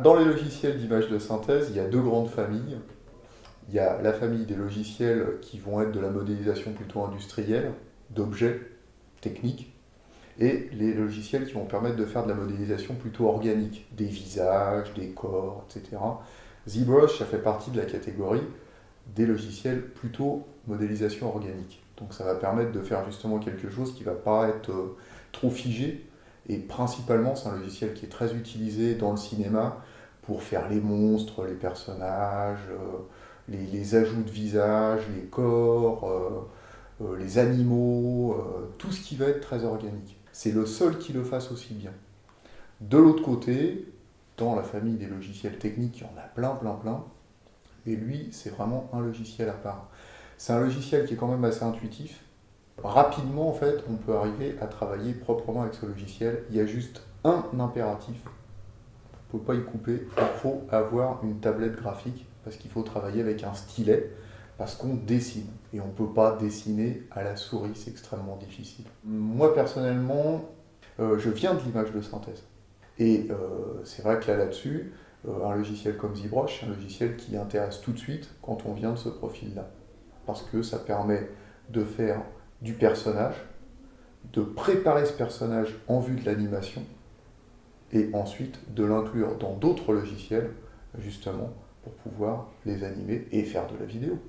Dans les logiciels d'image de synthèse, il y a deux grandes familles. Il y a la famille des logiciels qui vont être de la modélisation plutôt industrielle, d'objets techniques, et les logiciels qui vont permettre de faire de la modélisation plutôt organique, des visages, des corps, etc. ZBrush, ça fait partie de la catégorie des logiciels plutôt modélisation organique. Donc ça va permettre de faire justement quelque chose qui ne va pas être trop figé. Et principalement, c'est un logiciel qui est très utilisé dans le cinéma pour faire les monstres, les personnages, les ajouts de visage, les corps, les animaux, tout ce qui va être très organique. C'est le seul qui le fasse aussi bien. De l'autre côté, dans la famille des logiciels techniques, il y en a plein, plein, plein. Et lui, c'est vraiment un logiciel à part. C'est un logiciel qui est quand même assez intuitif. Rapidement, en fait, on peut arriver à travailler proprement avec ce logiciel. Il y a juste un impératif. On ne peut pas y couper. Il faut avoir une tablette graphique parce qu'il faut travailler avec un stylet parce qu'on dessine. Et on ne peut pas dessiner à la souris, c'est extrêmement difficile. Moi, personnellement, je viens de l'image de synthèse. Et c'est vrai que là-dessus, un logiciel comme ZBrush, c'est un logiciel qui intéresse tout de suite quand on vient de ce profil-là. Parce que ça permet de faire du personnage, de préparer ce personnage en vue de l'animation, et ensuite de l'inclure dans d'autres logiciels, justement, pour pouvoir les animer et faire de la vidéo.